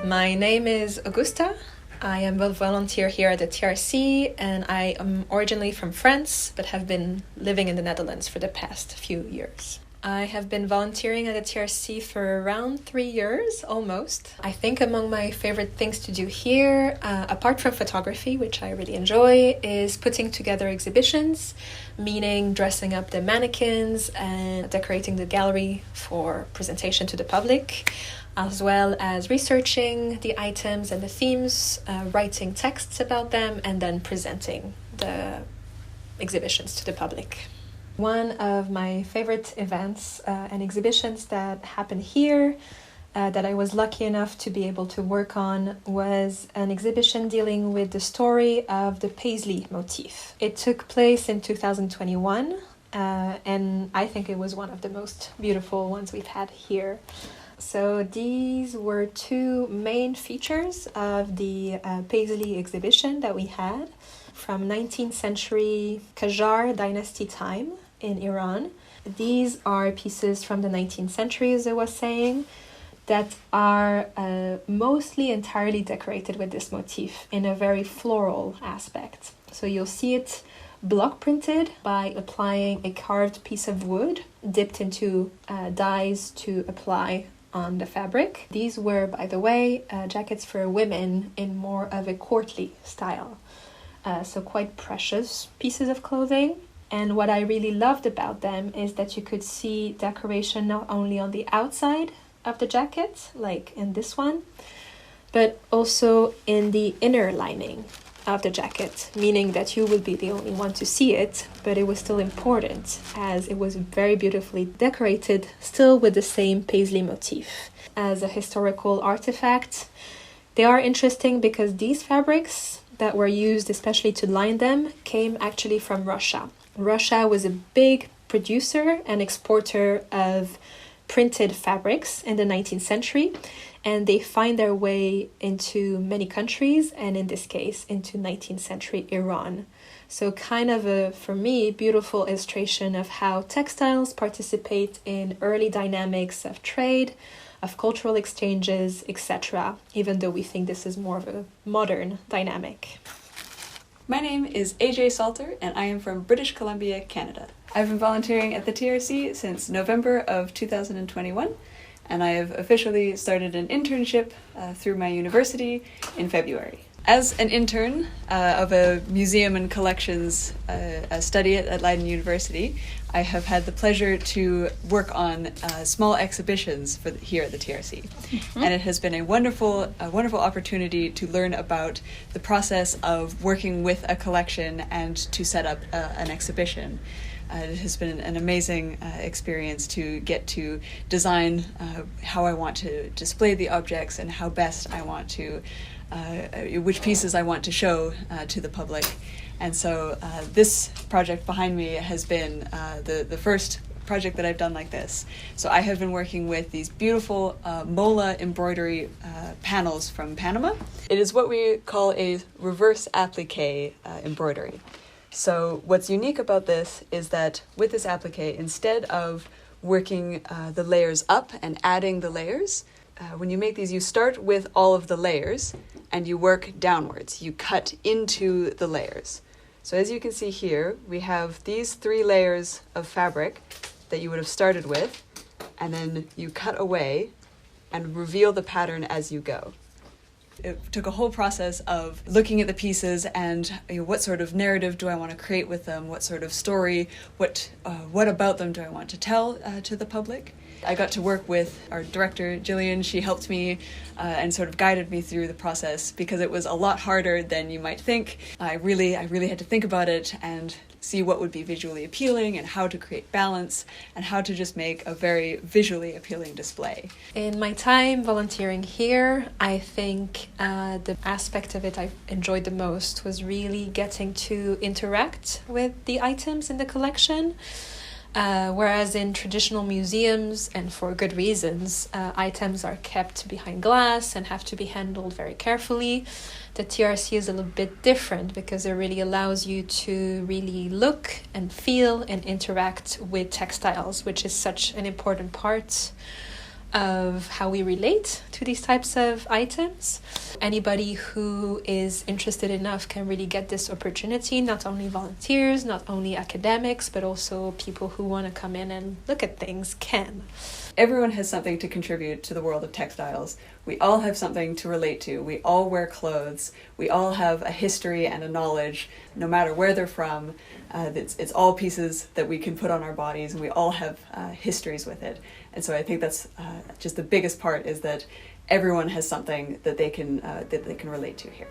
My name is Augusta. I am a volunteer here at the TRC, and I am originally from France, but have been living in the Netherlands for the past few years. I have been volunteering at the TRC for around 3 years, almost. I think among my favorite things to do here, apart from photography, which I really enjoy, is putting together exhibitions, meaning dressing up the mannequins and decorating the gallery for presentation to the public, as well as researching the items and the themes, writing texts about them, and then presenting the exhibitions to the public. One of my favorite events and exhibitions that happened here that I was lucky enough to be able to work on was an exhibition dealing with the story of the paisley motif. It took place in 2021 and I think it was one of the most beautiful ones we've had here. So these were two main features of the paisley exhibition that we had from 19th century Qajar dynasty time in Iran. These are pieces from the 19th century, as I was saying, that are mostly entirely decorated with this motif in a very floral aspect. So you'll see it block printed by applying a carved piece of wood dipped into dyes to apply on the fabric. These were, by the way, jackets for women in more of a courtly style. So quite precious pieces of clothing. And what I really loved about them is that you could see decoration not only on the outside of the jacket, like in this one, but also in the inner lining of the jacket, meaning that you would be the only one to see it, but it was still important as it was very beautifully decorated, still with the same paisley motif. As a historical artifact, they are interesting because these fabrics that were used especially to line them came actually from Russia. Russia was a big producer and exporter of printed fabrics in the 19th century, and they find their way into many countries, and in this case, into 19th century Iran. So kind of a, for me, beautiful illustration of how textiles participate in early dynamics of trade, of cultural exchanges, etc., even though we think this is more of a modern dynamic. My name is AJ Salter, and I am from British Columbia, Canada. I've been volunteering at the TRC since November of 2021, and I have officially started an internship through my university in February. As an intern of a museum and collections study at Leiden University, I have had the pleasure to work on small exhibitions here at the TRC. Mm-hmm. And it has been a wonderful opportunity to learn about the process of working with a collection and to set up an exhibition. It has been an amazing experience to get to design how I want to display the objects and how best I want to which pieces I want to show to the public. And so this project behind me has been the first project that I've done like this. So I have been working with these beautiful mola embroidery panels from Panama. It is what we call a reverse applique embroidery. So what's unique about this is that with this applique, instead of working the layers up and adding the layers, when you make these, you start with all of the layers and you work downwards. You cut into the layers. So as you can see here, we have these 3 layers of fabric that you would have started with, and then you cut away and reveal the pattern as you go. It took a whole process of looking at the pieces and what sort of narrative do I want to create with them, what sort of story, what about them do I want to tell to the public. I got to work with our director, Jillian. She helped me and sort of guided me through the process because it was a lot harder than you might think. I really had to think about it and see what would be visually appealing and how to create balance and how to just make a very visually appealing display. In my time volunteering here, I think the aspect of it I enjoyed the most was really getting to interact with the items in the collection. Whereas in traditional museums, and for good reasons, items are kept behind glass and have to be handled very carefully. The TRC is a little bit different because it really allows you to really look and feel and interact with textiles, which is such an important part of how we relate to these types of items. Anybody who is interested enough can really get this opportunity, not only volunteers, not only academics, but also people who want to come in and look at things can. Everyone has something to contribute to the world of textiles. We all have something to relate to. We all wear clothes. We all have a history and a knowledge, no matter where they're from. It's all pieces that we can put on our bodies, and we all have histories with it. And so I think that's just the biggest part, is that everyone has something that they can relate to here.